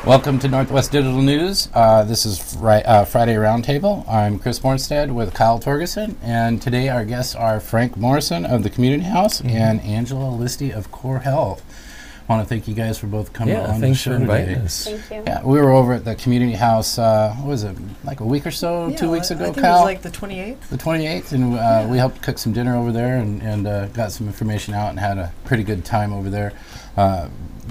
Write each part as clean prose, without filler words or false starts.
Welcome to Northwest Digital News. This is Friday Roundtable. I'm Chris Mornstead with Kyle Torgerson, and today our guests are Frank Morrison of the Community House and Angela Listy of Core Health. I want to thank you guys for both coming on the show today. Thanks for inviting us. Thank you. Yeah, we were over at the Community House, what was it, like a week or so, 2 weeks ago, I think Kyle? it was like the 28th. The 28th, and we helped cook some dinner over there and got some information out and had a pretty good time over there.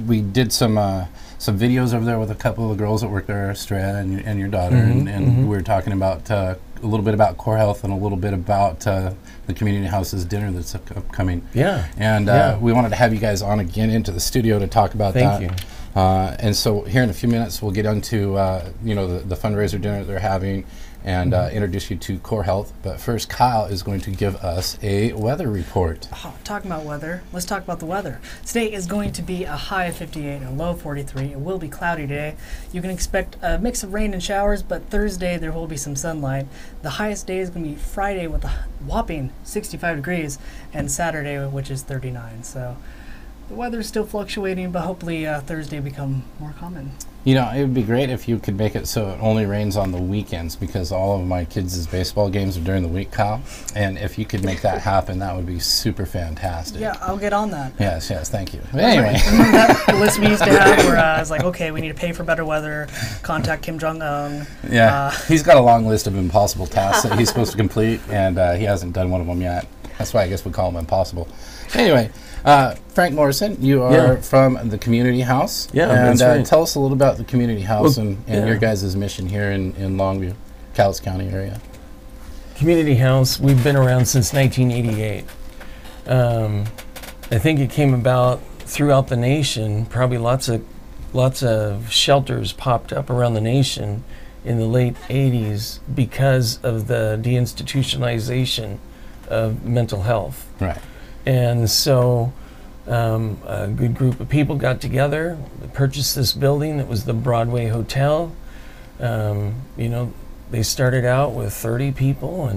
We did some videos over there with a couple of the girls that work there, Estrella and your daughter, and we were talking about a little bit about Core Health and a little bit about the Community House's dinner that's upcoming. Yeah. And we wanted to have you guys on again into the studio to talk about that. Thank you. And so here in a few minutes we'll get into the fundraiser dinner that they're having and introduce you to Core Health. But first, Kyle is going to give us a weather report. Talking about weather, let's talk about the weather. Today is going to be a high of 58 and a low of 43. It will be cloudy today. You can expect a mix of rain and showers, but Thursday there will be some sunlight. The highest day is going to be Friday with a whopping 65 degrees and Saturday, which is 39. So the weather's still fluctuating, but hopefully Thursday will become more common. You know, it would be great if you could make it so it only rains on the weekends, because all of my kids' baseball games are during the week, Kyle. And if you could make that happen, that would be super fantastic. Yeah, I'll get on that. Yes, thank you. But anyway. Remember that list we used to have where I was like, okay, we need to pay for better weather, contact Kim Jong-un. Yeah, he's got a long list of impossible tasks that he's supposed to complete, and he hasn't done one of them yet. That's why I guess we call them impossible. Anyway, Frank Morrison, you are from the Community House. Yeah, and that's right. Tell us a little about the Community House and yeah. your guys' mission here in Longview, Cowles County area. Community House, we've been around since 1988. I think it came about throughout the nation. Probably lots of shelters popped up around the nation in the late 80s because of the deinstitutionalization of mental health. Right. And so a good group of people got together, purchased this building. It was the Broadway Hotel. They started out with 30 people,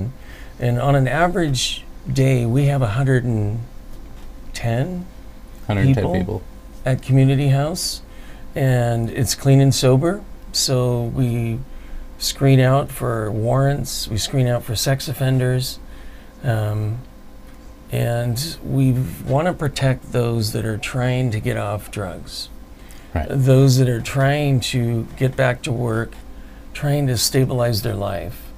and on an average day, we have 110 people at Community House, and it's clean and sober. So we screen out for warrants, we screen out for sex offenders, and we want to protect those that are trying to get off drugs, right. Those that are trying to get back to work, trying to stabilize their life.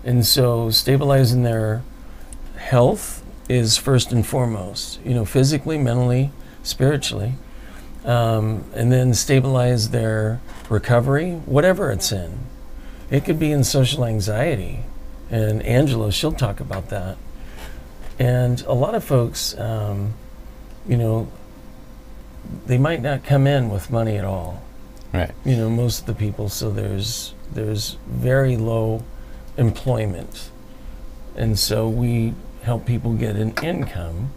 And so stabilizing their health is first and foremost, physically, mentally, spiritually, and then stabilize their recovery, whatever it's in. It could be in social anxiety, and Angela, she'll talk about that. And a lot of folks, they might not come in with money at all. Right. Most of the people, so there's very low employment. And so we help people get an income,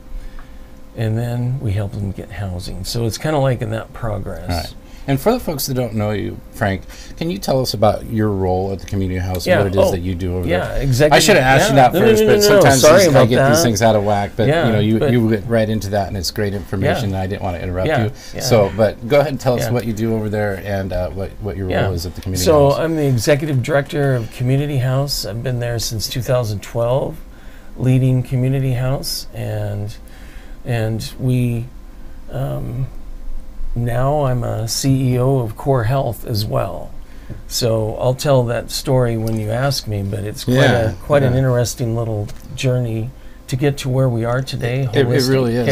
and then we help them get housing. So it's kind of like in that progress. Right. And for the folks that don't know you, Frank, can you tell us about your role at the Community House and what it is that you do over there? Yeah, exactly. I should have asked you that first, but sometimes I get these things out of whack. But you get right into that, and it's great information. And I didn't want to interrupt you. Yeah. So, but go ahead and tell us what you do over there and what your role is at the Community House. So I'm the executive director of Community House. I've been there since 2012, leading Community House, and we. Now I'm a CEO of Core Health as well. So I'll tell that story when you ask me, but it's quite an interesting little journey to get to where we are today. It really is.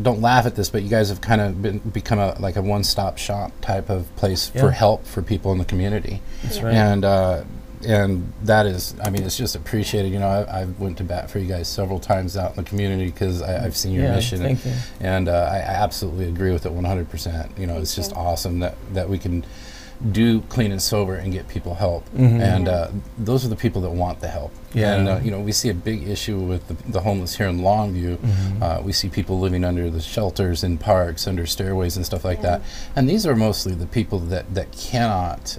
Don't laugh at this, but you guys have kind of become a one-stop shop type of place for help for people in the community. That's right. And that is, it's just appreciated. I went to bat for you guys several times out in the community because I've seen your mission. Thank you. And I absolutely agree with it 100%. It's just awesome that we can do clean and sober and get people help. And those are the people that want the help. And we see a big issue with the homeless here in Longview. We see people living under the shelters in parks, under stairways and stuff like that. And these are mostly the people that cannot.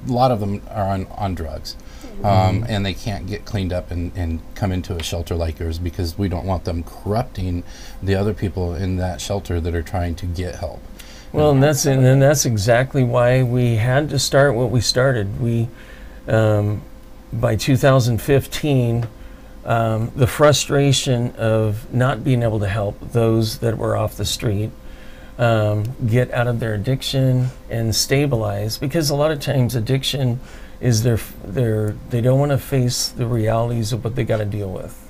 A lot of them are on drugs, and they can't get cleaned up and come into a shelter like yours because we don't want them corrupting the other people in that shelter that are trying to get help. Well, and that's exactly why we had to start what we started. We, by 2015, the frustration of not being able to help those that were off the street get out of their addiction and stabilize, because a lot of times addiction is they don't want to face the realities of what they got to deal with,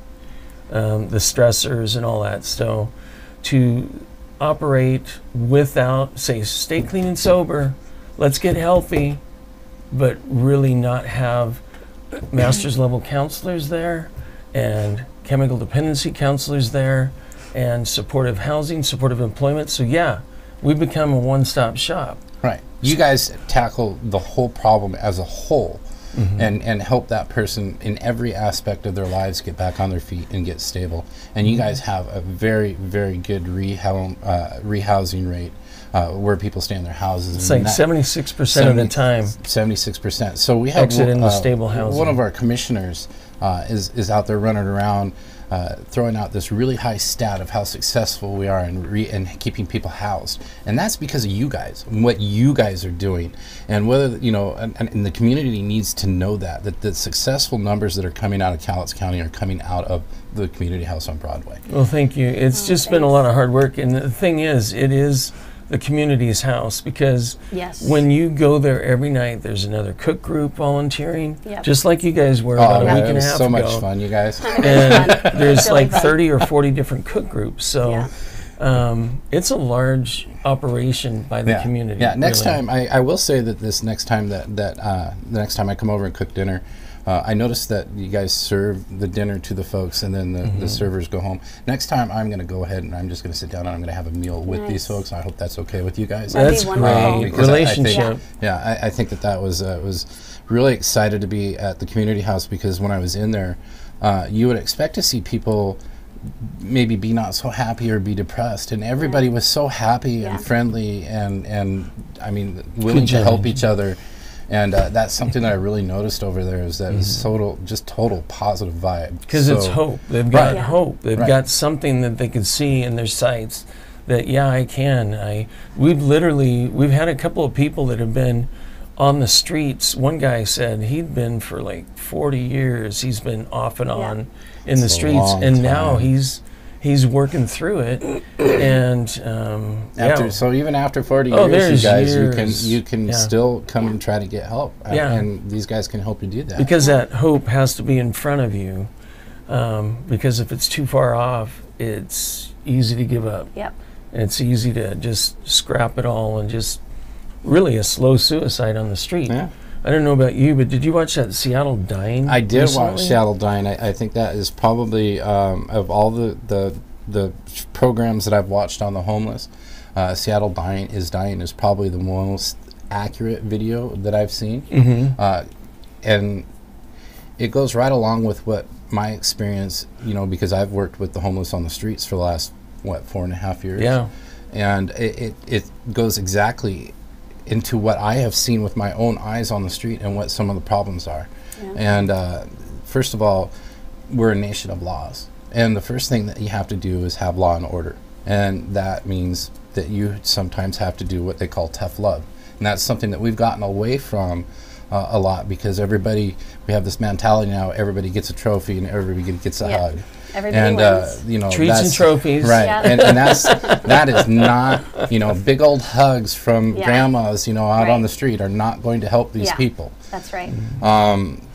the stressors and all that. So to operate without, say, stay clean and sober, let's get healthy, but really not have master's level counselors there and chemical dependency counselors there and supportive housing, supportive employment. So yeah, we've become a one-stop shop. Right. You guys tackle the whole problem as a whole, and help that person in every aspect of their lives get back on their feet and get stable. And you guys have a very, very good rehousing rate where people stay in their houses. It's like 76% of the time. 76%. So we have exit into stable housing. One of our commissioners is out there running around throwing out this really high stat of how successful we are in keeping people housed, and that's because of you guys and what you guys are doing. And whether and the community needs to know that the successful numbers that are coming out of Cowlitz County are coming out of the community house on Broadway. Well, thank you. It's just been a lot of hard work, and the thing is, it is the community's house, because when you go there every night, there's another cook group volunteering, just like you guys were about a week and a half ago. So much fun, you guys. And there's like 30 or 40 different cook groups. So it's a large operation by the community. Yeah. Next time, I will say that this next time the next time I come over and cook dinner, I noticed that you guys serve the dinner to the folks, and then the servers go home. Next time, I'm going to go ahead and I'm just going to sit down and I'm going to have a meal with these folks. I hope that's okay with you guys. That's great. Relationship. I think that was really excited to be at the community house, because when I was in there, you would expect to see people maybe be not so happy or be depressed, and everybody was so happy and friendly and I mean willing to help each other. And that's something that I really noticed over there, is that it's total positive vibe. Because it's hope. They've got hope. They've got something that they can see in their sights that, I can. We've had a couple of people that have been on the streets. One guy said he'd been for like 40 years. He's been off and on in the streets, and now he's working through it, and so even after 40 years, you guys, you can still come and try to get help, and these guys can help you do that. Because that hope has to be in front of you, because if it's too far off, it's easy to give up. Yep. And it's easy to just scrap it all and just really a slow suicide on the street. Yeah. I don't know about you, but did you watch that Seattle Dying? I did watch Seattle Dying. I think that is probably, of all the programs that I've watched on the homeless, Seattle Dying is probably the most accurate video that I've seen. And it goes right along with what my experience, because I've worked with the homeless on the streets for the last, 4.5 years? Yeah. And it goes exactly into what I have seen with my own eyes on the street and what some of the problems are. And first of all, we're a nation of laws, and the first thing that you have to do is have law and order, and that means that you sometimes have to do what they call tough love, and that's something that we've gotten away from a lot, because we have this mentality now, everybody gets a trophy and everybody gets a hug. Everybody wins. Treats and trophies, right? And that is not, big old hugs from grandmas, out on the street are not going to help these people. That's right.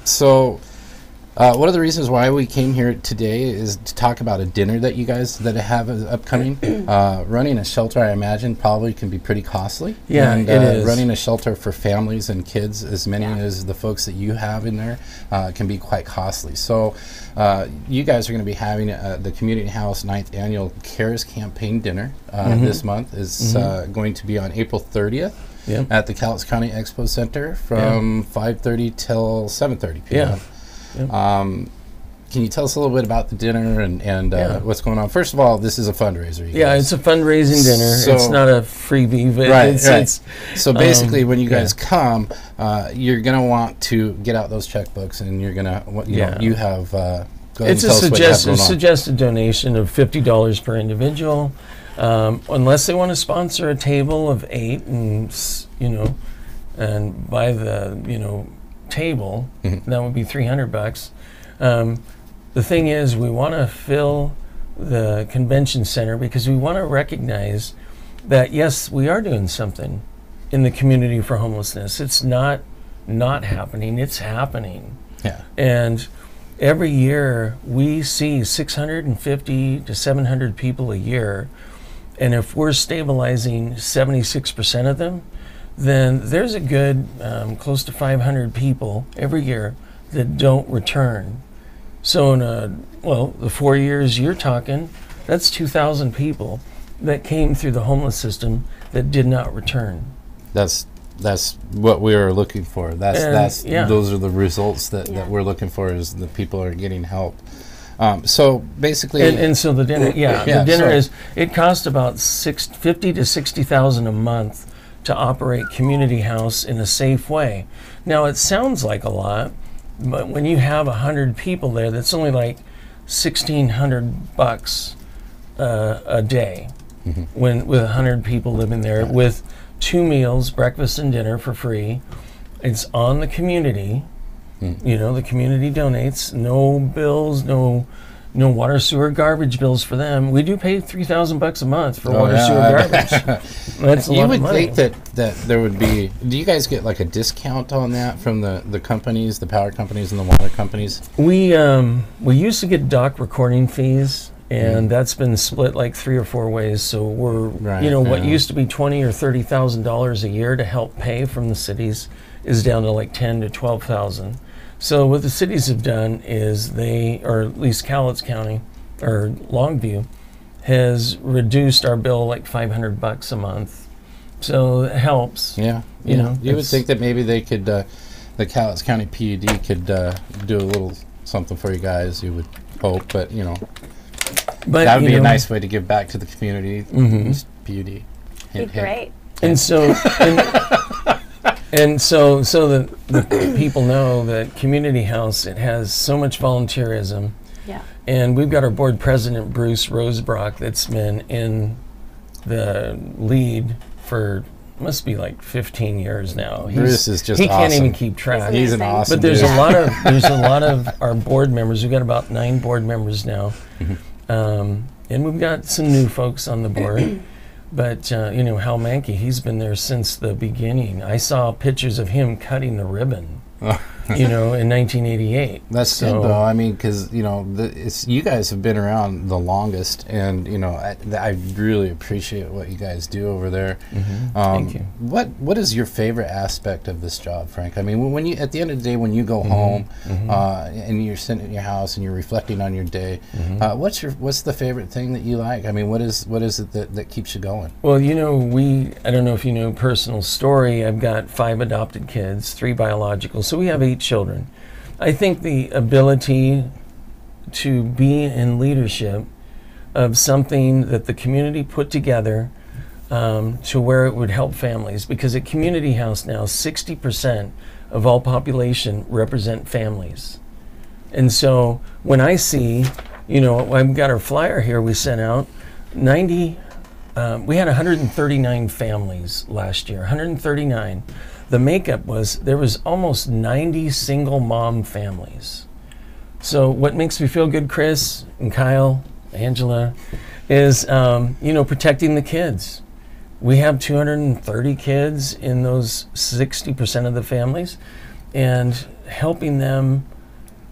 So one of the reasons why we came here today is to talk about a dinner that you guys have upcoming. Running a shelter, I imagine, probably can be pretty costly. Yeah, and, it is. Running a shelter for families and kids, as many as the folks that you have in there, can be quite costly. So you guys are going to be having the Community House 9th Annual CARES Campaign Dinner this month. Is going to be on April 30th. At the Cowlitz County Expo Center from 5:30 till 7:30 p.m. Can you tell us a little bit about the dinner and what's going on? First of all, this is a fundraiser. It's a fundraising dinner. So it's not a freebie. But it's so basically, when you guys come, you're going to want to get out those checkbooks, and you're going to, you have. It's a suggested donation of $50 per individual. Unless they want to sponsor a table of 8 and, and buy the, table, that would be $300. The thing is, we want to fill the convention center because we want to recognize that, yes, we are doing something in the community for homelessness. It's not happening, it's happening. Yeah. And every year we see 650 to 700 people a year. And if we're stabilizing 76% of them, then there's a good close to 500 people every year that don't return. So in the 4 years you're talking, that's 2,000 people that came through the homeless system that did not return. That's what we are looking for. Those are the results that we're looking for, is the people are getting help. So basically, and so the dinner, the dinner is, it costs about $50,000 to $60,000 a month to operate Community House in a safe way. Now it sounds like a lot, but when you have 100 people there, that's only like $1,600 a day. With 100 people living there, with 2 meals, breakfast and dinner for free. It's on the community. The community donates. No bills, no water, sewer, garbage bills for them. We do pay $3,000 a month for water, sewer, garbage. That's a lot of money. You would think that there would be. Do you guys get like a discount on that from the companies, the power companies and the water companies? We used to get dock recording fees, and that's been split like 3 or 4 ways. So we're what used to be $20,000 or $30,000 a year to help pay from the cities is down to like $10,000 to $12,000. So what the cities have done is or at least Cowlitz County or Longview, has reduced our bill like $500 a month. So it helps. Yeah. You would think that maybe they could, the Cowlitz County PUD could do a little something for you guys. You would hope, but that would be a nice way to give back to the community. PUD. Be great. And so. And so the people know that Community House, it has so much volunteerism. Yeah. And we've got our board president, Bruce Rosebrock, that's been in the lead for, must be like 15 years now. Bruce is just He awesome. Can't even keep track. He's an awesome But there's dude. there's a lot of our board members. We've got about 9 board members now. And we've got some new folks on the board. But, Hal Mankey, he's been there since the beginning. I saw pictures of him cutting the ribbon, in 1988. That's good, though. I mean, because, you guys have been around the longest, and, I really appreciate what you guys do over there. Thank you. What is your favorite aspect of this job, Frank? I mean, when you, at the end of the day, when you go home and you're sitting in your house and you're reflecting on your day, what's the favorite thing that you like? I mean, what is it that keeps you going? Well, I don't know if you know personal story. I've got 5 adopted kids, 3 biological, so we have 8 children. I think the ability to be in leadership of something that the community put together to where it would help families, because at Community House now, 60% of all population represent families. And so when I see, I've got our flyer here we sent out, we had 139 families last year, 139. The makeup there was almost 90 single mom families. So what makes me feel good, Chris and Kyle, Angela, is, protecting the kids. We have 230 kids in those 60% of the families, and helping them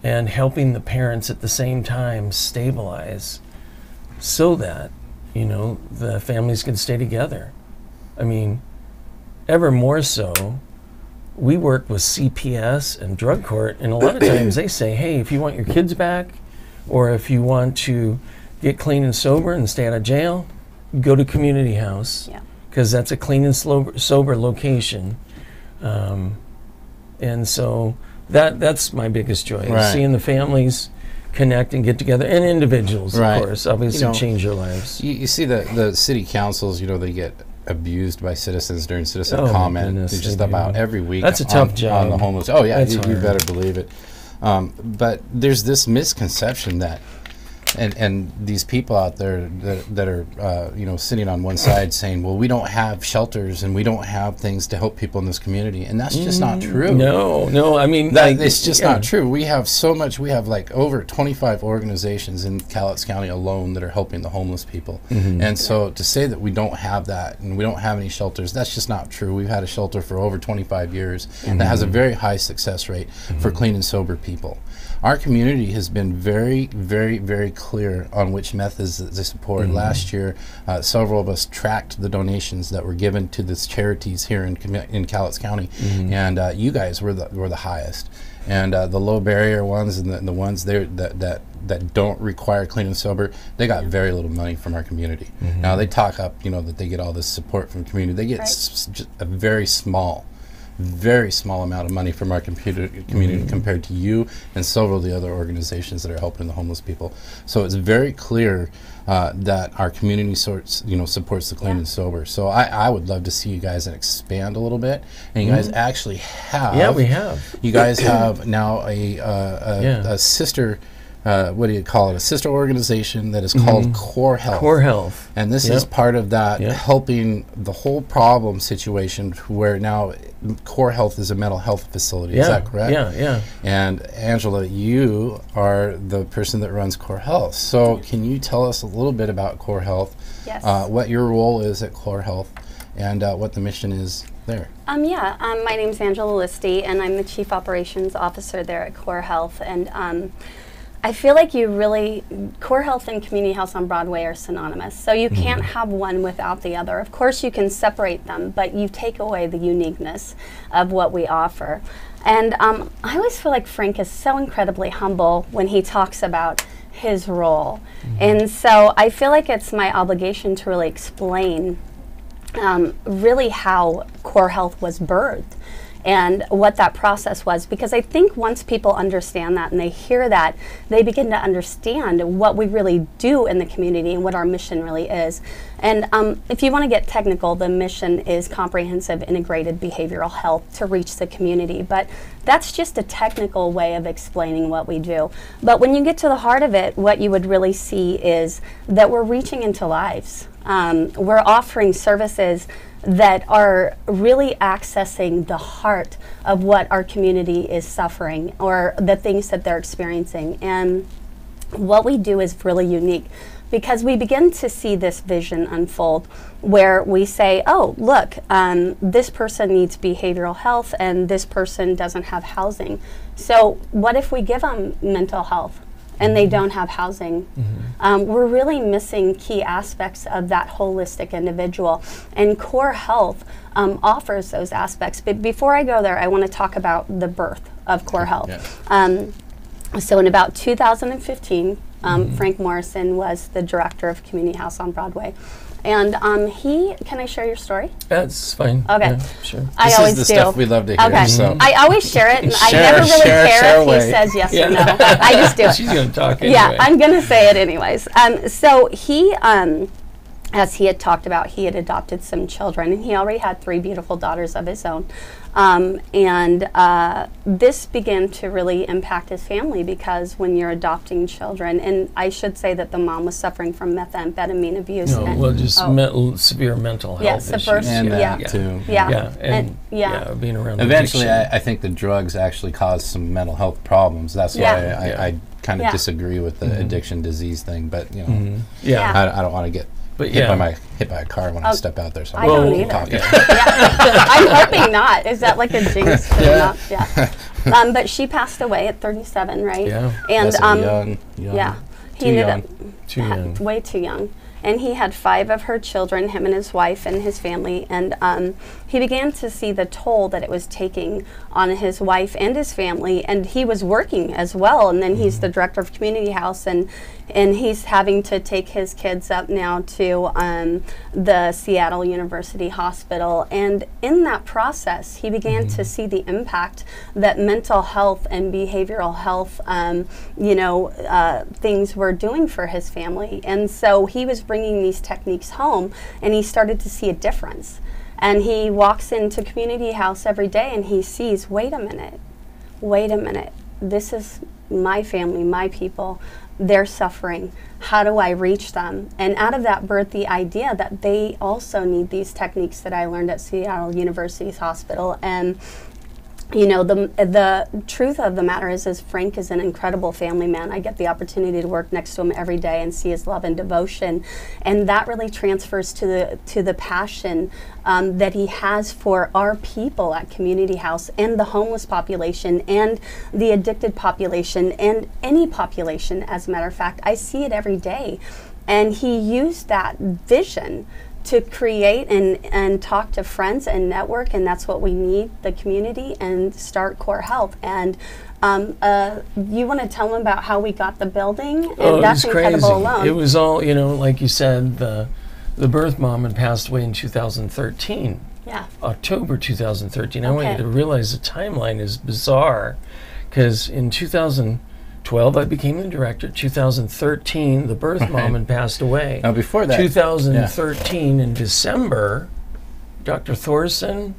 and helping the parents at the same time stabilize so that, the families can stay together. I mean, ever more so, we work with CPS and drug court, and a lot of times they say, hey, if you want your kids back, or if you want to get clean and sober and stay out of jail, go to Community House, because that's a clean and sober location. And so that's my biggest joy, is seeing the families connect and get together, and individuals, of course, obviously change their lives. You see the city councils, they get abused by citizens during citizen comment. It's just about every week. That's a tough job. On the homeless. Oh yeah, you better believe it. But there's this misconception that and these people out there that are you know, sitting on one side saying, well, we don't have shelters and we don't have things to help people in this community, and that's just not true. No, I mean, it's just not true. We have so much. We have like over 25 organizations in Cowlitz County alone that are helping the homeless people, and so to say that we don't have that and we don't have any shelters, that's just not true. We've had a shelter for over 25 years that has a very high success rate for clean and sober people. Our community has been very, very, very clear on which methods that they support. Last year, several of us tracked the donations that were given to these charities here in Cowlitz County, and you guys were the highest. And the low barrier ones and the ones there that don't require clean and sober, they got very little money from our community. Now they talk up, you know, that they get all this support from the community. They get just a very small amount of money from our community compared to you and several of the other organizations that are helping the homeless people. So it's very clear that our community supports the clean and sober. So I would love to see you guys expand a little bit, and you guys actually have. Yeah, we have. You guys have now a sister. What do you call it? A sister organization that is called Core Health. Core Health. And this is part of that, helping the whole problem situation where now Core Health is a mental health facility. Is that correct? Yeah. And Angela, you are the person that runs Core Health. So can you tell us a little bit about Core Health? Yes. What your role is at Core Health and what the mission is there? My name is Angela Listy, and I'm the Chief Operations Officer there at Core Health. And I feel like Core Health and Community House on Broadway are synonymous. So you can't have one without the other. Of course you can separate them, but you take away the uniqueness of what we offer. And I always feel like Frank is so incredibly humble when he talks about his role. And so I feel like it's my obligation to really explain really how Core Health was birthed and what that process was, because I think once people understand that and they hear that, they begin to understand what we really do in the community and what our mission really is. And if you want to get technical, the mission is comprehensive integrated behavioral health to reach the community, but that's just a technical way of explaining what we do. But when you get to the heart of it, what you would really see is that we're reaching into lives. We're offering services that are really accessing the heart of what our community is suffering or the things that they're experiencing. And what we do is really unique because we begin to see this vision unfold where we say, oh, look, this person needs behavioral health and this person doesn't have housing. So what if we give them mental health and they don't have housing? We're really missing key aspects of that holistic individual. And Core Health offers those aspects. But before I go there, I want to talk about the birth of Core Health. So in about 2015, Frank Morrison was the director of Community House on Broadway. And can I share your story? That's fine. Okay. Yeah, sure. This is the stuff we love to hear. Okay. So. I always share it, and I never really care if he says yes or no. I just do it. She's going to talk anyway. Yeah, I'm going to say it anyways. So he, as he had talked about, he had adopted some children, and he already had 3 beautiful daughters of his own. This began to really impact his family because when you're adopting children, and I should say that the mom was suffering from methamphetamine abuse. Severe mental health issues. Being around eventually, addiction. I think the drugs actually caused some mental health problems. That's why I kind of disagree with the addiction disease thing. But you know, I don't want to get hit by a car when I step out there. So I don't either. I'm hoping not. Is that like a jinx? But she passed away at 37, right? Yeah. And Too young. Way too young. And he had 5 of her children, him and his wife and his family, and he began to see the toll that it was taking on his wife and his family, and he was working as well, and then he's the director of Community House, and he's having to take his kids up now to the Seattle University Hospital, and in that process, he began to see the impact that mental health and behavioral health, things were doing for his family, and so he was bringing these techniques home, and he started to see a difference. And he walks into Community House every day and he sees, wait a minute, this is my family, my people. they're suffering. How do I reach them? And out of that birthed the idea that they also need these techniques that I learned at Seattle University's hospital. And you know, the truth of the matter is Frank is an incredible family man. I get the opportunity to work next to him every day and see his love and devotion, and that really transfers to the passion that he has for our people at Community House and the homeless population and the addicted population and any population. As a matter of fact, I see it every day, and he used that vision to create and talk to friends and network, and that's what we need, the community, and start Core Health. And you want to tell them about how we got the building? And that's it was crazy. Incredible alone. It was all, you know, like you said, the birth mom had passed away in 2013. Yeah. October 2013. I want Okay. you to realize the timeline is bizarre, because in 2012 I became the director. 2013 the birth mom had passed away. Now before that, 2013 in December, Dr. Thorson,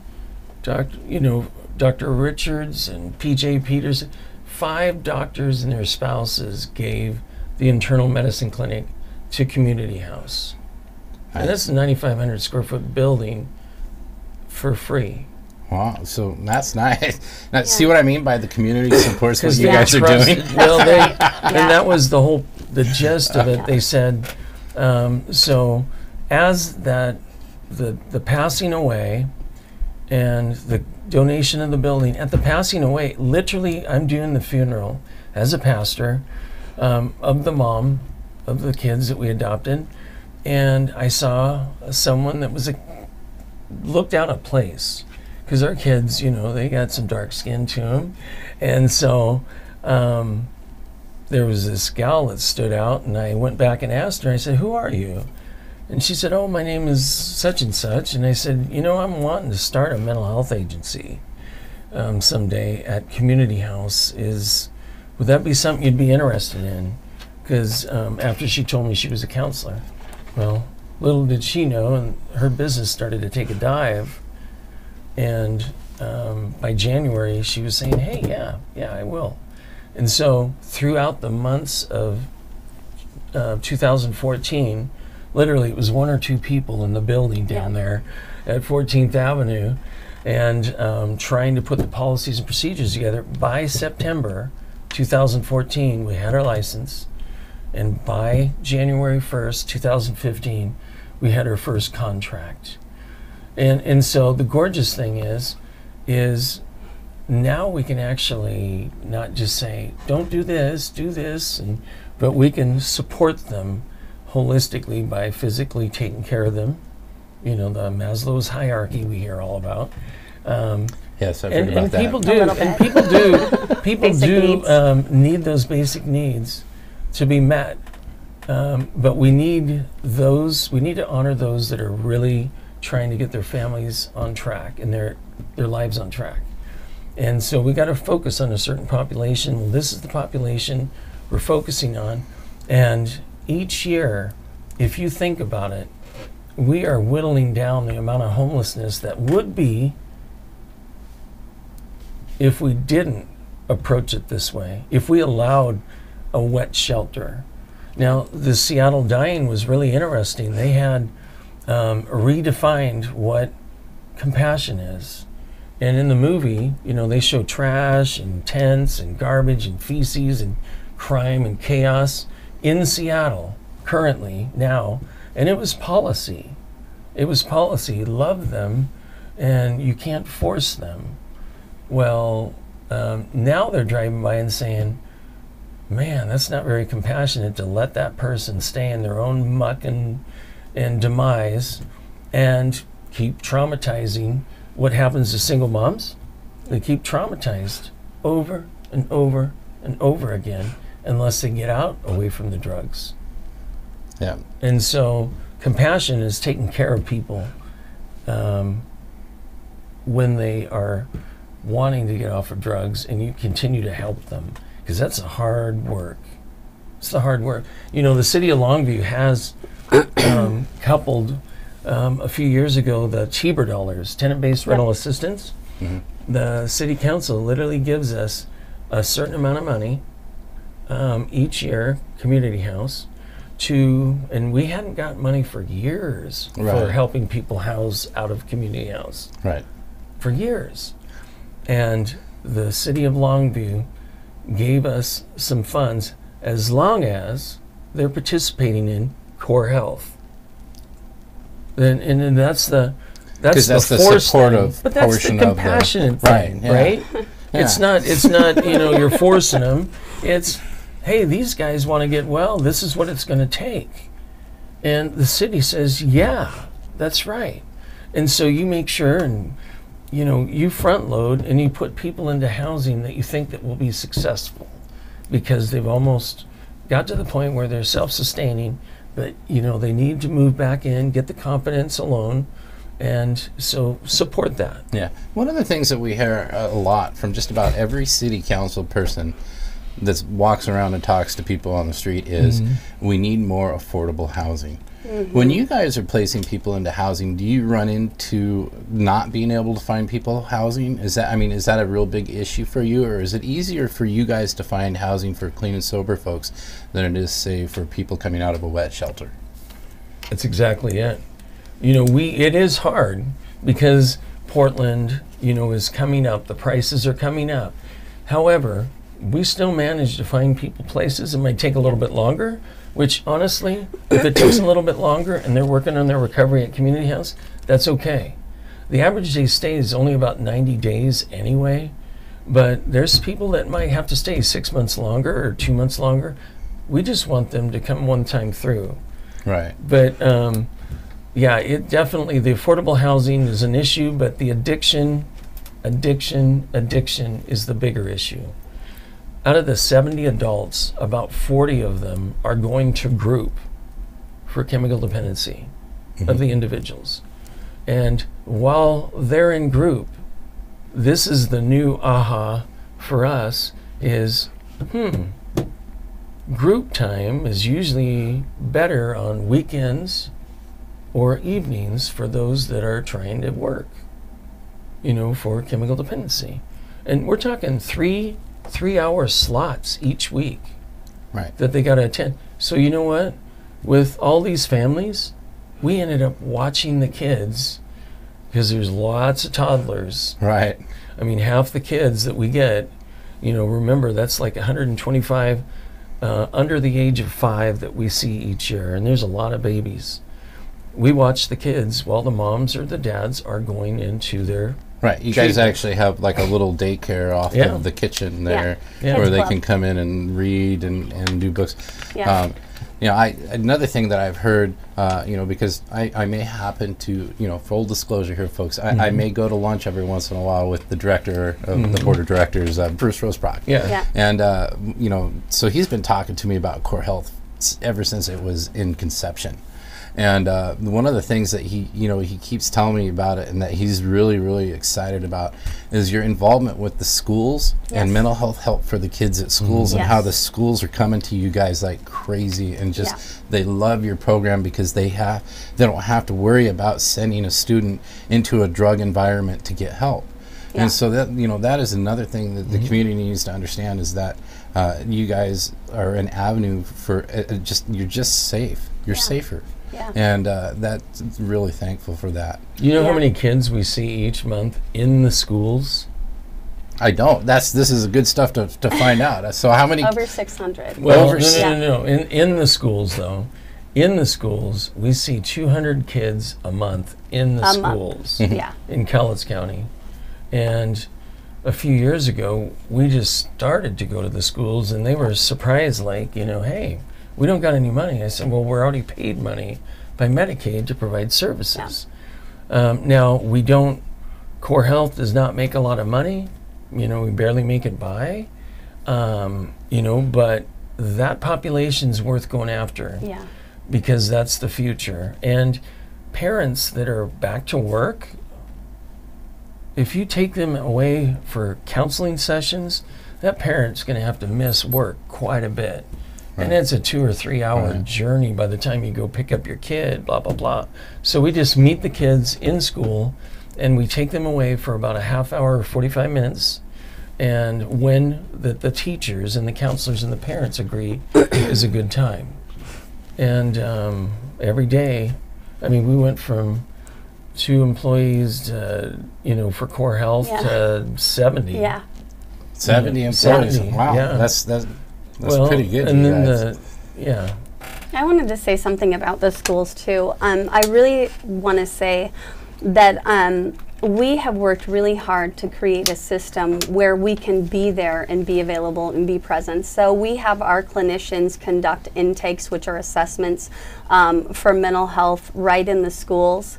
Dr. Richards and PJ Peters, 5 doctors and their spouses gave the internal medicine clinic to Community House. And that's a 9,500 square foot building for free. Wow, so that's nice. Now, see what I mean by the community supports what you they guys are doing? Well, and that was the gist of it. They said, so as the passing away and the donation of the building, at the passing away, literally I'm doing the funeral as a pastor of the mom of the kids that we adopted, and I saw someone that looked out of place, because our kids, you know, they got some dark skin to them, and so there was this gal that stood out, and I went back and asked her. I said, "Who are you?" And she said, "Oh, my name is such and such." And I said, "You know, I'm wanting to start a mental health agency someday at Community House. Would that be something you'd be interested in?" Because after she told me she was a counselor, well, little did she know, and her business started to take a dive. And by January, she was saying, "Hey, yeah, I will." And so throughout the months of 2014, literally it was 1 or 2 people in the building down there at 14th Avenue, and trying to put the policies and procedures together. By September 2014, we had our license, and by January 1st, 2015, we had our first contract. And so the gorgeous thing is now we can actually not just say, don't do this, but we can support them holistically by physically taking care of them. You know, the Maslow's hierarchy we hear all about. Yes, I've heard about that. People do need those basic needs to be met. But we need to honor those that are really trying to get their families on track and their lives on track. And so we got to focus on a certain population. Well, this is the population we're focusing on. And each year, if you think about it, we are whittling down the amount of homelessness that would be if we didn't approach it this way, if we allowed a wet shelter. Now, the Seattle Dying was really interesting. They had redefined what compassion is. And in the movie, you know, they show trash and tents and garbage and feces and crime and chaos in Seattle currently now. And it was policy. Love them, and you can't force them. Well, now they're driving by and saying, man, that's not very compassionate to let that person stay in their own muck and demise and keep traumatizing. What happens to single moms? They keep traumatized over and over and over again unless they get out away from the drugs. Yeah. And so compassion is taking care of people when they are wanting to get off of drugs, and you continue to help them, because that's a hard work. It's the hard work. You know, the city of Longview has coupled a few years ago the Cheever dollars, tenant-based rental assistance. Mm-hmm. The city council literally gives us a certain amount of money, each year, community house, and we hadn't got money for years for helping people house out of community house. Right. For years. And the city of Longview gave us some funds as long as they're participating in core health. And that's the supportive but that's portion the compassionate thing, right? Yeah. It's not you're forcing them. It's, hey, these guys want to get well. This is what it's going to take. And the city says, yeah, that's right. And so you make sure and you front load and you put people into housing that you think that will be successful because they've almost got to the point where they're self-sustaining, but they need to move back in, get the confidence alone, and so support that. Yeah. One of the things that we hear a lot from just about every city council person that walks around and talks to people on the street is we need more affordable housing. When you guys are placing people into housing, do you run into not being able to find people housing? Is that a real big issue for you, or is it easier for you guys to find housing for clean and sober folks than it is, say, for people coming out of a wet shelter? That's exactly it. It is hard because Portland, is coming up. The prices are coming up. However, we still manage to find people places. It might take a little bit longer, which honestly, if it takes a little bit longer and they're working on their recovery at community house, that's okay. The average day stay is only about 90 days anyway, but there's people that might have to stay 6 months longer or 2 months longer. We just want them to come one time through. Right. But it definitely, the affordable housing is an issue, but the addiction is the bigger issue. Out of the 70 adults, about 40 of them are going to group for chemical dependency of the individuals. And while they're in group, this is the new aha for us is, group time is usually better on weekends or evenings for those that are trying to work, for chemical dependency. And we're talking 3-hour slots each week that they got to attend. So you know what? With all these families, we ended up watching the kids because there's lots of toddlers. Right. I mean, half the kids that we get, remember, that's like 125 under the age of 5 that we see each year, and there's a lot of babies. We watch the kids while the moms or the dads are going into their Right, you guys actually have like a little daycare off of the kitchen there where they can come in and read and do books. Yeah. Another thing that I've heard, because I may happen to, full disclosure here, folks, I may go to lunch every once in a while with the director of the board of directors, Bruce Rosebrock. And, so he's been talking to me about core health ever since it was in conception. And one of the things that he keeps telling me about it and that he's really, really excited about is your involvement with the schools and mental health help for the kids at schools and how the schools are coming to you guys like crazy and just they love your program because they don't have to worry about sending a student into a drug environment to get help. And so that is another thing that the community needs to understand is that you guys are an avenue for you're just safe. You're safer. Yeah. And that's really thankful for that. You know how many kids we see each month in the schools? I don't. This is good stuff to find out. So how many? Over 600. Well, no. In the schools, though, in the schools, we see 200 kids a month in the schools in Cowlitz County. And a few years ago, we just started to go to the schools, and they were surprised, like, hey, we don't got any money. I said, well, we're already paid money by Medicaid to provide services. Now, we don't, Core Health does not make a lot of money. We barely make it by. But that population's worth going after because that's the future. And parents that are back to work, if you take them away for counseling sessions, that parent's going to have to miss work quite a bit. And it's a 2 or 3 hour journey by the time you go pick up your kid, blah, blah, blah. So we just meet the kids in school and we take them away for about a half hour or 45 minutes. And when the teachers and the counselors and the parents agree is a good time. And every day, I mean, we went from 2 employees to, for core health to 70. Yeah. 70 employees. 70, Wow. yeah. That's Well, pretty good. And you then guys. I wanted to say something about the schools too. I really want to say that we have worked really hard to create a system where we can be there and be available and be present. So we have our clinicians conduct intakes, which are assessments for mental health right in the schools.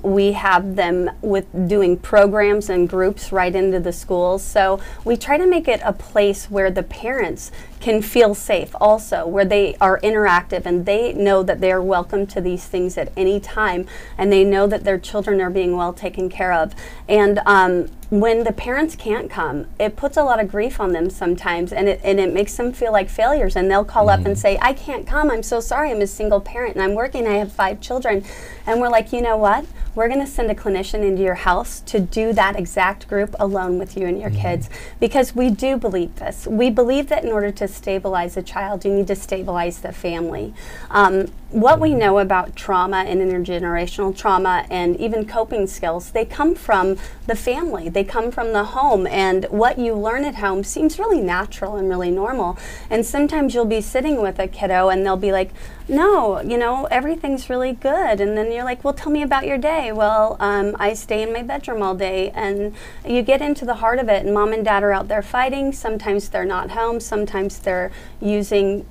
We have them with doing programs and groups right into the schools. So we try to make it a place where the parents can feel safe also, where they are interactive and they know that they are welcome to these things at any time, and they know that their children are being well taken care of. And when the parents can't come, it puts a lot of grief on them sometimes, and it makes them feel like failures, and they'll call up and say, I can't come, I'm so sorry, I'm a single parent and I'm working, I have 5 children. And we're like, you know what? We're going to send a clinician into your house to do that exact group alone with you and your kids, because we do believe this. We believe that in order to stabilize a child, you need to stabilize the family. What we know about trauma and intergenerational trauma and even coping skills, they come from the family, they come from the home, and what you learn at home seems really natural and really normal. And sometimes you'll be sitting with a kiddo and they'll be like, no, everything's really good. And then you're like, well, tell me about your day. Well, I stay in my bedroom all day. And you get into the heart of it, and mom and dad are out there fighting. Sometimes they're not home. Sometimes they're using,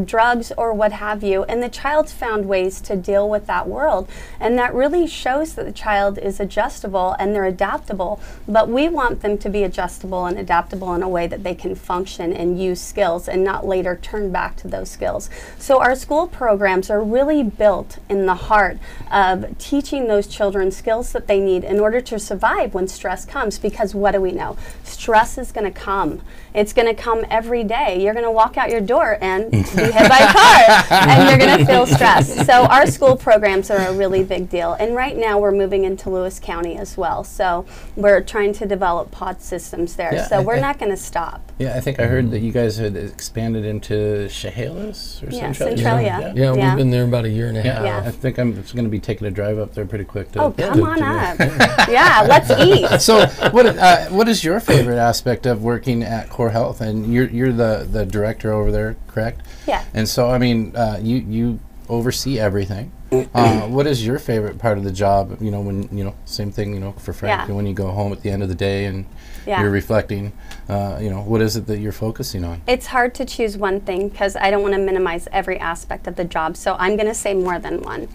drugs or what have you. And the child's found ways to deal with that world. And that really shows that the child is adjustable and they're adaptable. But we want them to be adjustable and adaptable in a way that they can function and use skills and not later turn back to those skills. So our school programs are really built in the heart of teaching those children skills that they need in order to survive when stress comes, because what do we know? Stress is going to come. It's going to come every day. You're going to walk out your door and be hit by a car, and you're going to feel stressed. So our school programs are a really big deal. And right now we're moving into Lewis County as well. So we're trying to develop pod systems there. Yeah, so we're not going to stop. Yeah, I think I heard that you guys had expanded into Chehalis or Centralia. Yeah, we've been there about a year and a half. Yeah. I think I'm just going to be taking a drive up there pretty quick. Come on up. Yeah, let's eat. So, what is your favorite aspect of working at Core Health? And you're the director over there, correct? Yeah. And so, I mean, you oversee everything. What is your favorite part of the job? When same thing. For Frank, when you go home at the end of the day and you're reflecting, what is it that you're focusing on? It's hard to choose one thing because I don't want to minimize every aspect of the job. So I'm going to say more than one.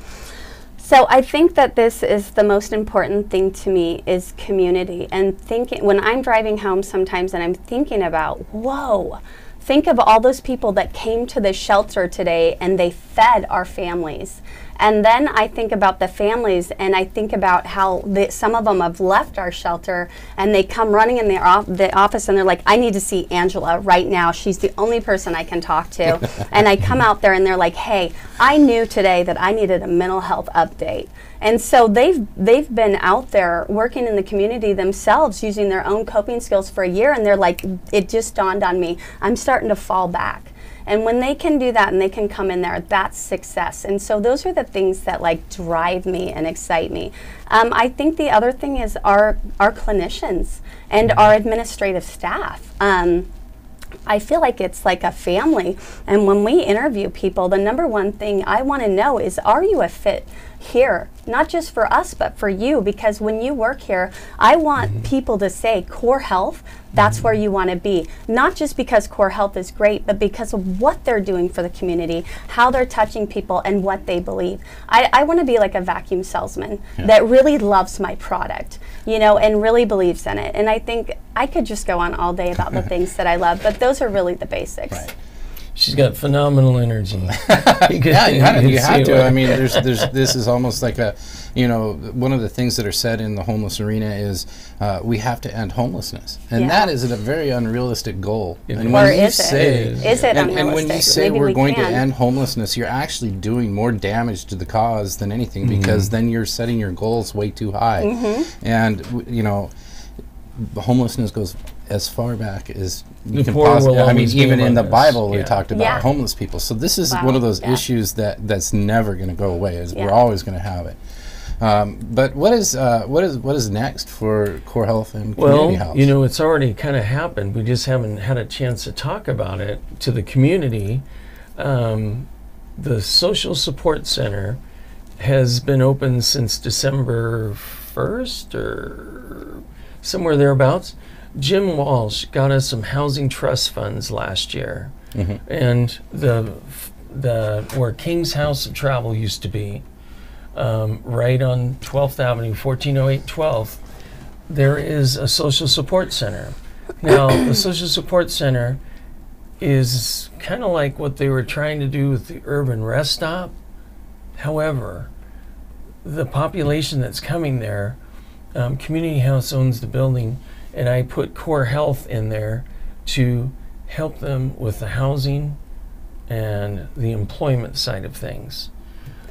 So I think that this is the most important thing to me is community. And when I'm driving home sometimes and I'm thinking about, whoa, think of all those people that came to the shelter today and they fed our families. And then I think about the families, and I think about how some of them have left our shelter, and they come running in the office, and they're like, I need to see Angela right now. She's the only person I can talk to. And I come out there, and they're like, hey, I knew today that I needed a mental health update. And so they've been out there working in the community themselves, using their own coping skills for a year, and they're like, it just dawned on me, I'm starting to fall back. And when they can do that and they can come in there, that's success. And so those are the things that drive me and excite me. I think the other thing is our clinicians and our administrative staff. I feel like it's like a family. And when we interview people, the number one thing I want to know is, are you a fit here? Not just for us, but for you, because when you work here, I want people to say Core Health, that's where you want to be. Not just because Core Health is great, but because of what they're doing for the community, how they're touching people, and what they believe. I want to be like a vacuum salesman that really loves my product, and really believes in it. And I think I could just go on all day about the things that I love, but those are really the basics. Right. She's got phenomenal energy. You have to. I mean, this is almost like a, one of the things that are said in the homeless arena is we have to end homelessness, and that is a very unrealistic goal. And or is it unrealistic? And when you say we're going to end homelessness, you're actually doing more damage to the cause than anything, because then you're setting your goals way too high, and the homelessness goes as far back as you The can poor possibly. will I mean, always be even in among the us. Bible, we Yeah. talked about Yeah. homeless people. So this is Wow. one of those Yeah. issues that's never going to go away. Yeah. We're always going to have it. But what is next for Core Health and Community House? You know, it's already kind of happened. We just haven't had a chance to talk about it to the community. The Social Support Center has been open since December 1st or somewhere thereabouts. Jim Walsh got us some housing trust funds last year. And the where King's House of Travel used to be, right on 12th Avenue, 1408 12th, there is a social support center. Now, the social support center is kind of like what they were trying to do with the urban rest stop. However, the population that's coming there, Community House owns the building, and I put Core Health in there to help them with the housing and the employment side of things.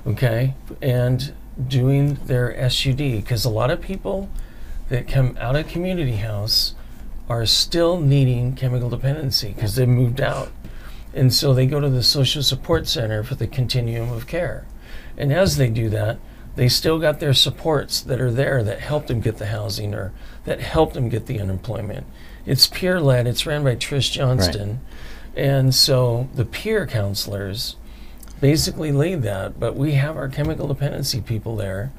Okay, and doing their SUD, because a lot of people that come out of Community House are still needing chemical dependency because they've moved out. And so they go to the Social Support Center for the continuum of care. And as they do that, they still got their supports that are there that helped them get the housing or that helped them get the unemployment. It's peer-led. It's ran by Trish Johnston. Right. And so the peer counselors basically lead that, but we have our chemical dependency people there,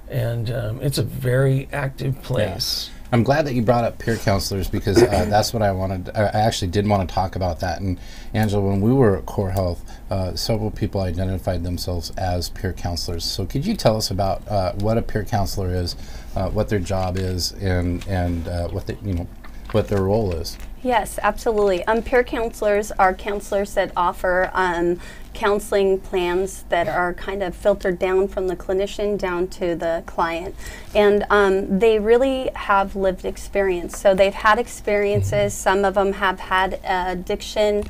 and it's a very active place. Yeah. I'm glad that you brought up peer counselors because that's what I wanted. I actually did want to talk about that. And Angela, when we were at Core Health, several people identified themselves as peer counselors. So could you tell us about what a peer counselor is, what their job is, and what their role is? Yes, absolutely. Peer counselors are counselors that offer counseling plans that are kind of filtered down from the clinician down to the client. And they really have lived experience. So they've had experiences. Some of them have had addiction.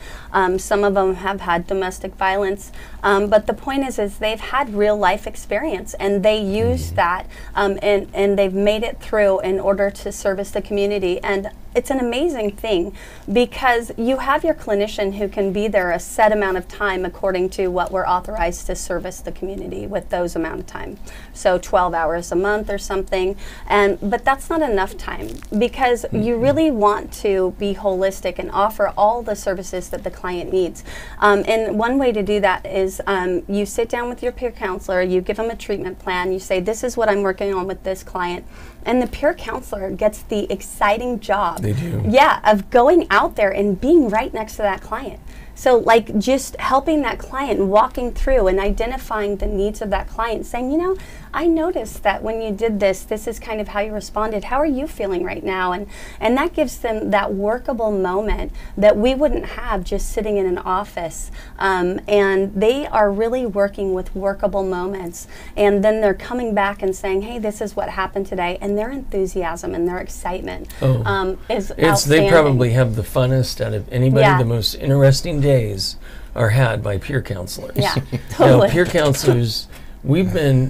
Some of them have had domestic violence. But the point is they've had real life experience, and they use that and they've made it through in order to service the community. And it's an amazing thing because you have your clinician who can be there a set amount of time according to what we're authorized to service the community with those amount of time. So 12 hours a month or something. But that's not enough time because you really want to be holistic and offer all the services that the client needs. And one way to do that is you sit down with your peer counselor, you give them a treatment plan, you say, this is what I'm working on with this client. And the peer counselor gets the exciting job, They do. of going out there and being right next to that client. So like just helping that client, walking through and identifying the needs of that client, saying, you know, I noticed that when you did this, this is kind of how you responded. How are you feeling right now? And that gives them that workable moment that we wouldn't have just sitting in an office. And they are really working with workable moments. And then they're coming back and saying, hey, this is what happened today. And their enthusiasm and their excitement is outstanding. They probably have the funnest out of anybody. Yeah. The most interesting days are had by peer counselors. Yeah, totally. Peer counselors, we've been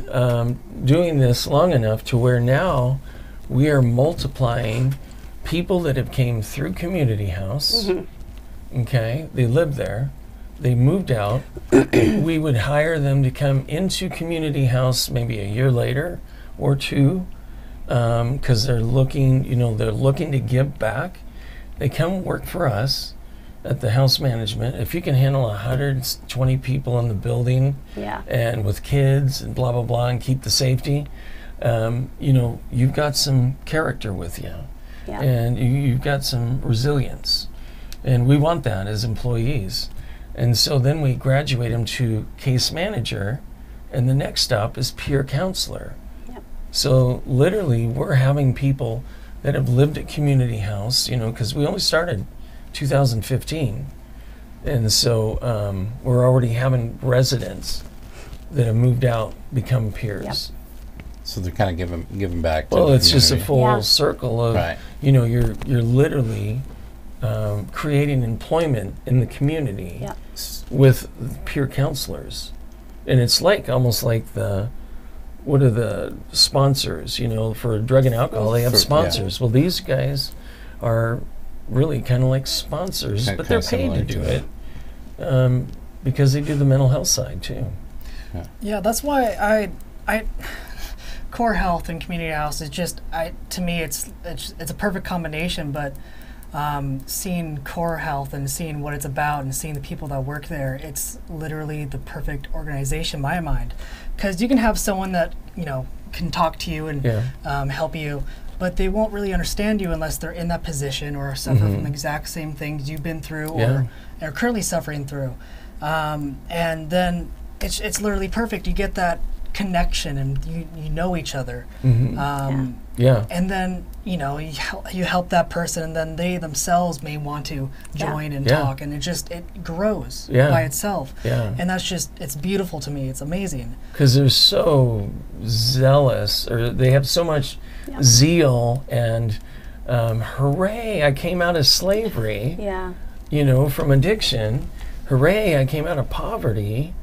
doing this long enough to where now we are multiplying people that have came through Community House. Okay, they lived there, they moved out. We would hire them to come into Community House maybe a year later or two because they're looking, they're looking to give back. They come work for us at the house management. If you can handle 120 people in the building and with kids and blah, blah, blah, and keep the safety, you've got some character with you. Yeah. And you've got some resilience. And we want that as employees. And so then we graduate them to case manager, and the next stop is peer counselor. Yep. So literally we're having people that have lived at Community House, because we only started 2015, and so we're already having residents that have moved out become peers. Yep. So they're kind of giving back. To well, the it's community. just a full circle of, you're literally creating employment in the community with peer counselors, and it's like almost like the what are the sponsors? You know, for drug and alcohol, they have sponsors. Well, these guys are really kind of like sponsors, but they're paid to do it because they do the mental health side too. Yeah, that's why I Core Health and Community House is just, to me, it's a perfect combination. But seeing Core Health and seeing what it's about and seeing the people that work there, it's literally the perfect organization in my mind. Because you can have someone that, you know, can talk to you and help you, but they won't really understand you unless they're in that position or suffer from the exact same things you've been through or are currently suffering through. And then it's literally perfect. You get that connection and you know each other. And then, you know, you help that person, and then they themselves may want to join and talk, and it grows by itself. And that's just, it's beautiful to me. It's amazing. Because they're so zealous, or they have so much zeal and hooray, I came out of slavery, you know, from addiction. Hooray, I came out of poverty.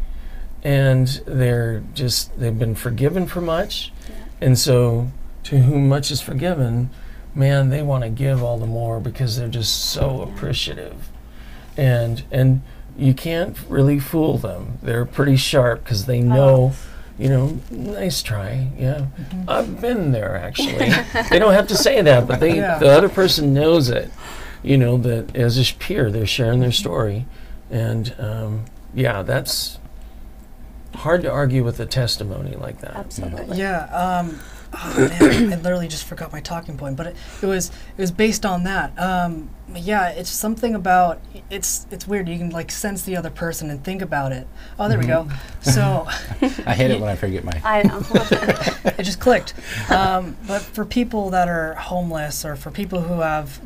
And they've been forgiven for much. And so to whom much is forgiven, man, they want to give all the more because they're just so appreciative. And you can't really fool them. They're pretty sharp because they know, you know, nice try. I've been there, actually. They don't have to say that, but the other person knows it. You know, that as a peer, they're sharing their story. And that's hard to argue with a testimony like that. Absolutely. Oh man, I literally just forgot my talking point, but it was based on that. It's something about it's weird. You can like sense the other person and think about it. Oh, there we go. So I hate it when I forget my. I know. It just clicked. But for people that are homeless, or for people who have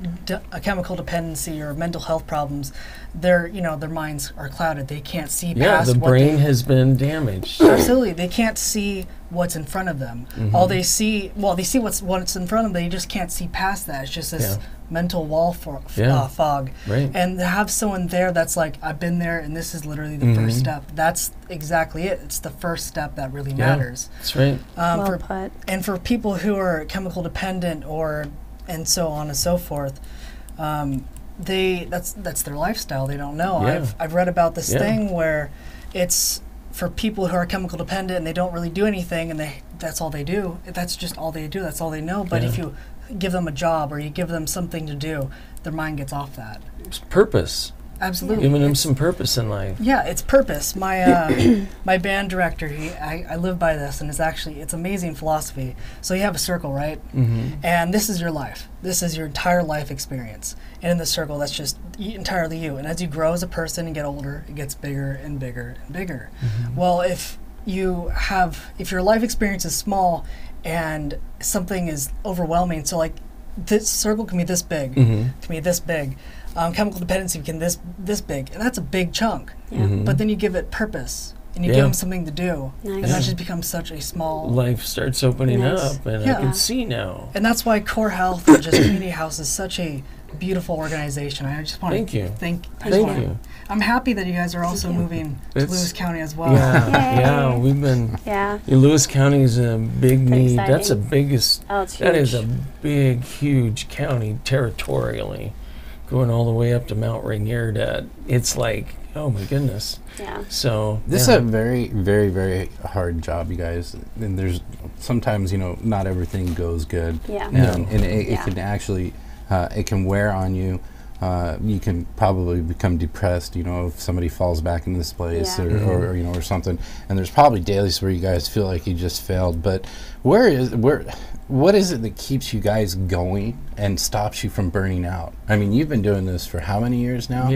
a chemical dependency or mental health problems, their minds are clouded. They can't see past. The brain has been damaged. Absolutely, they can't see what's in front of them. All they see, they see what's in front of them. They just can't see past that. It's just this mental wall fog. Right. And to have someone there that's like, I've been there, and this is literally the first step. That's exactly it. It's the first step that really matters. That's right. Well put. And for people who are chemical dependent and so on and so forth, that's their lifestyle. They don't know. I've read about this thing where it's for people who are chemical dependent and they don't really do anything, and that's all they do. That's just all they do. That's all they know. But if you give them a job or you give them something to do, their mind gets off that. It's purpose. Absolutely. Giving them some purpose in life. Yeah, it's purpose. My my band director, I live by this, and it's amazing philosophy. So you have a circle, right? And this is your life. This is your entire life experience. And in the circle, that's just entirely you. And as you grow as a person and get older, it gets bigger and bigger and bigger. Well, if your life experience is small and something is overwhelming, so like this circle can be this big, can be this big. Chemical dependency can this big, and that's a big chunk. But then you give it purpose, and you give them something to do, and that just becomes such a small. Life starts opening up, and I can see now. And that's why Core Health and just Community House is such a beautiful organization. I just want to thank you. I'm happy that you guys are also moving to Lewis County as well. We've been. Lewis County is a big need. Exciting. That's the biggest. Oh, it's huge. That is a big, huge county territorially. Going all the way up to Mount Rainier, it's like, oh my goodness. So this is a very, very, very hard job, you guys. And there's sometimes, not everything goes good. And it can actually, it can wear on you. You can probably become depressed, if somebody falls back into this place or something. And there's probably days where you guys feel like you just failed. But what is it that keeps you guys going and stops you from burning out? I mean, you've been doing this for how many years now?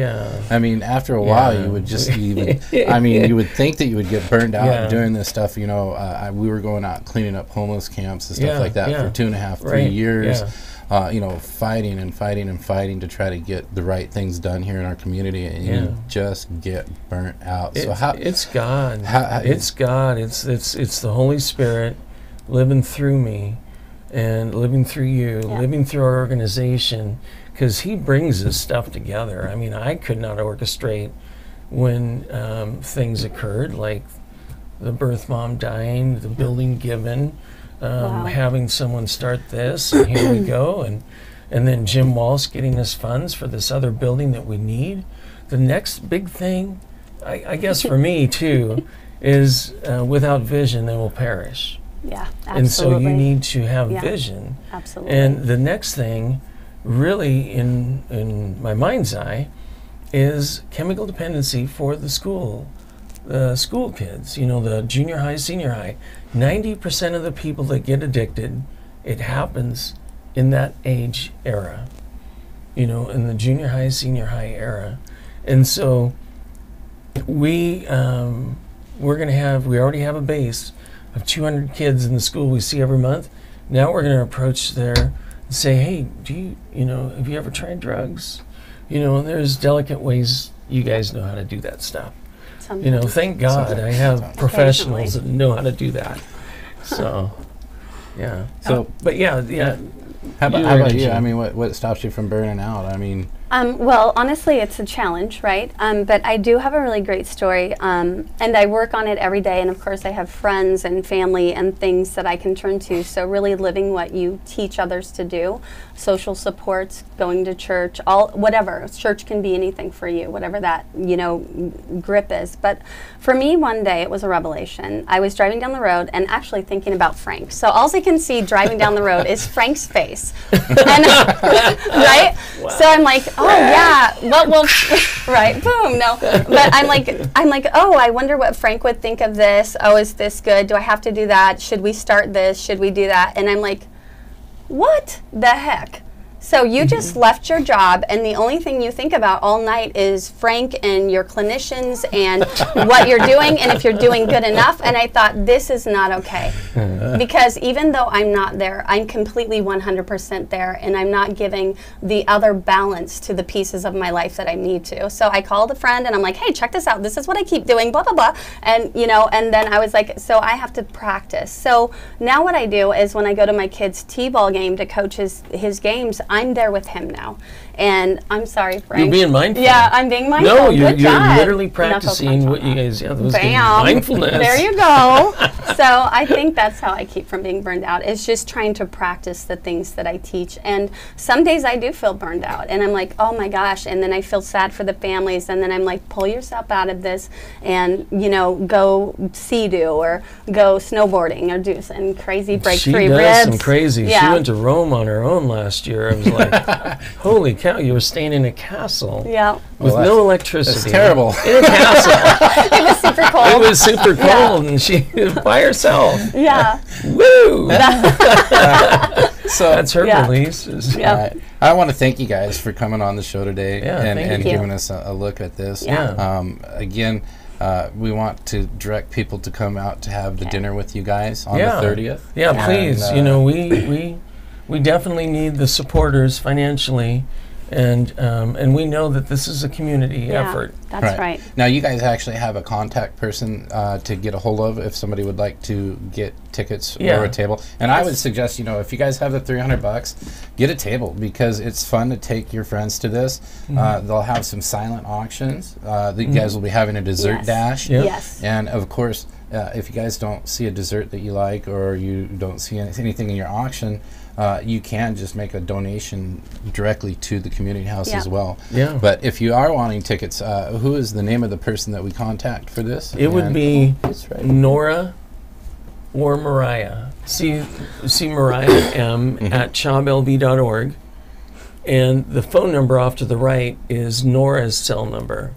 I mean, after a while, you would just even, you would think that you would get burned out doing this stuff. We were going out cleaning up homeless camps and stuff like that for 2.5, 3 years. Fighting and fighting and fighting to try to get the right things done here in our community, and you just get burnt out. It's God. It's God. It's the Holy Spirit living through me and living through you, living through our organization, because He brings this stuff together. I mean, I could not orchestrate when things occurred, like the birth mom dying, the building given, having someone start this, and here we go, and then Jim Walsh getting us funds for this other building that we need. The next big thing, I guess for me too, is without vision they will perish. Yeah, absolutely. And so you need to have vision. Absolutely. And the next thing, really in my mind's eye, is chemical dependency for the school kids, you know, the junior high, senior high. 90% of the people that get addicted, it happens in that age era, you know, in the junior high, senior high era. And so we already have a base of 200 kids in the school we see every month. Now we're going to approach there and say, hey, have you ever tried drugs? You know, there's delicate ways you guys know how to do that stuff. You know, thank God I have professionals that know how to do that. So, yeah. So, but yeah. How about you? I mean, what stops you from burning out? I mean, well, honestly, it's a challenge, right? But I do have a really great story, and I work on it every day. And of course, I have friends and family and things that I can turn to. So really living what you teach others to do, social supports, going to church, whatever. Church can be anything for you, whatever that, grip is. But for me, one day, it was a revelation. I was driving down the road and actually thinking about Frank. So all I can see driving down the road is Frank's face. And, right? Wow. So I'm like, oh yeah, well, right, boom, no. But I'm like, oh, I wonder what Frank would think of this. Oh, is this good? Do I have to do that? Should we start this? Should we do that? And I'm like, what the heck? So you just left your job, and the only thing you think about all night is Frank and your clinicians and what you're doing and if you're doing good enough. And I thought, this is not okay. Because even though I'm not there, I'm completely 100% there, and I'm not giving the other balance to the pieces of my life that I need to. So I called a friend, and I'm like, hey, check this out. This is what I keep doing, blah, blah, blah. And, and then I was like, so I have to practice. So now what I do is when I go to my kid's T-ball game to coach his games, I'm there with him now. And I'm sorry, Frank. You're being mindful. Yeah, I'm being mindful. No, you're literally practicing what you guys, mindfulness. There you go. So I think that's how I keep from being burned out, is just trying to practice the things that I teach. And some days I do feel burned out, and I'm like, oh my gosh, and then I feel sad for the families, and then I'm like, pull yourself out of this and, go sea-doo or go snowboarding or do some crazy break-free ribs. She does some crazy. Yeah. She went to Rome on her own last year. I was like, holy cow, you were staying in a castle with no electricity. That's terrible. In a castle. It was super cold. It was super cold, and she was by herself. Yeah. Woo! So that's her release. I want to thank you guys for coming on the show today and you. giving us a look at this. Yeah. Again, we want to direct people to come out to have the dinner with you guys on the 30th. Yeah, please. We definitely need the supporters financially, and we know that this is a community effort. That's right. Now, you guys actually have a contact person to get a hold of if somebody would like to get tickets or a table. And I would suggest, if you guys have the $300, get a table, because it's fun to take your friends to this. They'll have some silent auctions. You guys will be having a dessert dash. Yes. And of course, if you guys don't see a dessert that you like, or you don't see anything in your auction, you can just make a donation directly to the community house as well. Yeah. But if you are wanting tickets, who is the name of the person that we contact for this? It would be Nora or Mariah. See Mariah M at chobLV.org. And the phone number off to the right is Nora's cell number.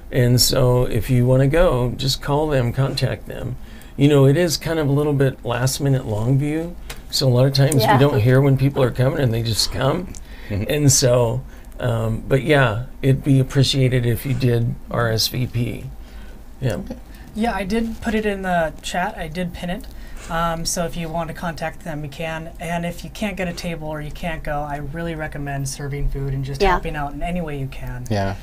And so if you want to go, just call them, contact them. It is kind of a little bit last-minute long view. So a lot of times we don't hear when people are coming, and they just come. And so, but yeah, it'd be appreciated if you did RSVP. Yeah. Okay. Yeah, I did put it in the chat. I did pin it. So if you want to contact them, you can. And if you can't get a table or you can't go, I really recommend serving food and just helping out in any way you can. Yeah.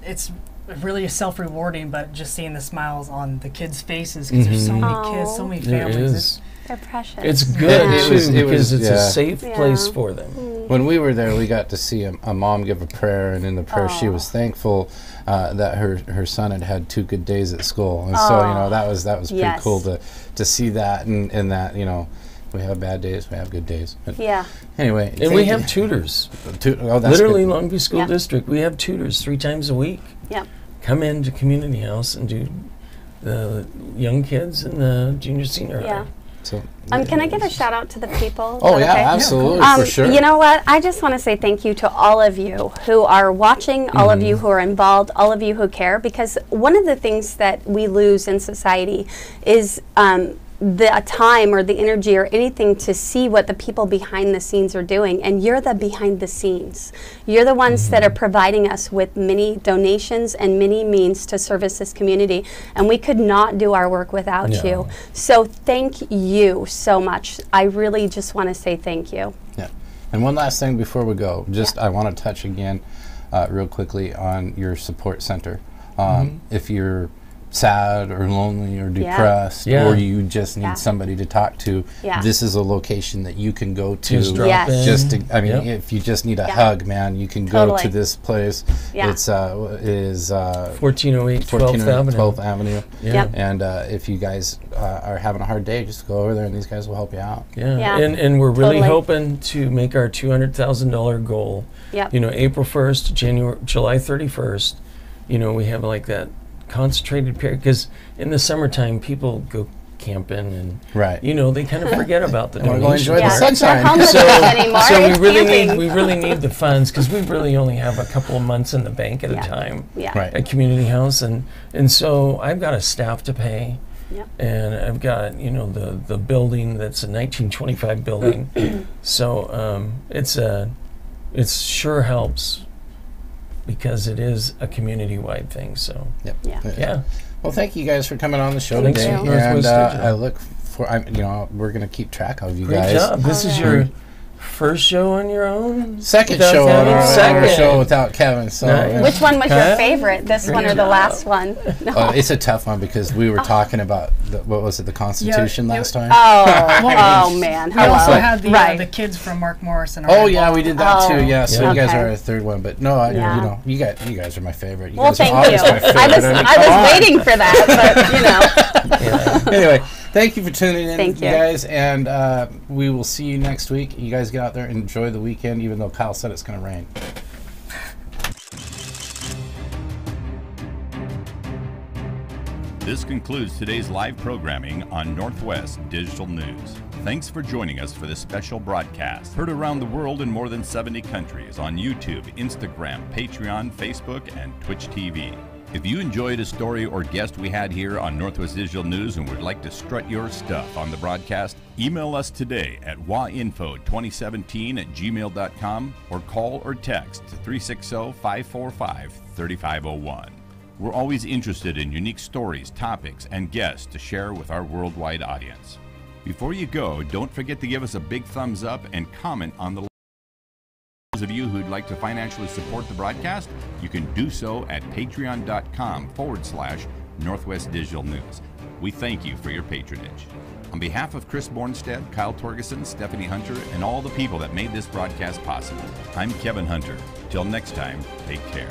It's really self-rewarding, but just seeing the smiles on the kids' faces, because there's so many kids, so many families. They're precious. It's good too, because it's a safe place for them. when we were there, we got to see a mom give a prayer, and in the prayer she was thankful that her son had 2 good days at school, and so that was pretty cool to see that, and that we have bad days, we have good days. But anyway, and we have tutors. Literally, Long Beach School District, we have tutors 3 times a week. Yep. Come into community house and do the young kids and the junior senior high. So, can I give a shout out to the people? Oh yeah, okay? Absolutely, for sure. You know what? I just want to say thank you to all of you who are watching, all of you who are involved, all of you who care, because one of the things that we lose in society is the time or the energy or anything to see what the people behind the scenes are doing, and you're the behind the scenes. You're the ones that are providing us with many donations and many means to service this community, and we could not do our work without you. So thank you so much. I really just want to say thank you. Yeah. And one last thing before we go, I want to touch again real quickly on your support center. If you're sad or lonely or depressed, or you just need somebody to talk to, this is a location that you can go to. If you just need a hug, man, you can go to this place. It's 1408 12th Avenue. And if you guys are having a hard day, just go over there and these guys will help you out. And we're really hoping to make our $200,000 goal. April 1st, July 31st, we have like that concentrated period, because in the summertime people go camping and they kind of forget about the donation. Enjoy the sunshine. So we really need the funds, because we really only have a couple of months in the bank at a time at community house, and so I've got a staff to pay. And I've got the building that's a 1925 building. So it sure helps, because it is a community-wide thing. So Well, thank you guys for coming on the show Thanks today, and I look for we're gonna keep track of you guys. Great job. This is your first show on your own? Second show on our own. Show without Kevin. So which one was your favorite? This one or the last one? It's a tough one, because we were talking about the Constitution last time. Oh man! We also had the kids from Mark Morrison. Oh yeah, we did that too. Yeah, so you guys are our third one, but no, you guys are my favorite. Well, thank you. I was waiting for that, but Anyway. Thank you for tuning in, Thank you guys, and we will see you next week. You guys get out there and enjoy the weekend, even though Kyle said it's going to rain. This concludes today's live programming on Northwest Digital News. Thanks for joining us for this special broadcast. Heard around the world in more than 70 countries on YouTube, Instagram, Patreon, Facebook, and Twitch TV. If you enjoyed a story or guest we had here on Northwest Digital News and would like to strut your stuff on the broadcast, email us today at wainfo2017@gmail.com or call or text to 360-545-3501. We're always interested in unique stories, topics, and guests to share with our worldwide audience. Before you go, don't forget to give us a big thumbs up and comment on the Those of you who'd like to financially support the broadcast, you can do so at patreon.com/Northwest Digital News. We thank you for your patronage. On behalf of Chris Bornstead, Kyle Torgeson, Stephanie Hunter, and all the people that made this broadcast possible, I'm Kevin Hunter. Till next time, take care.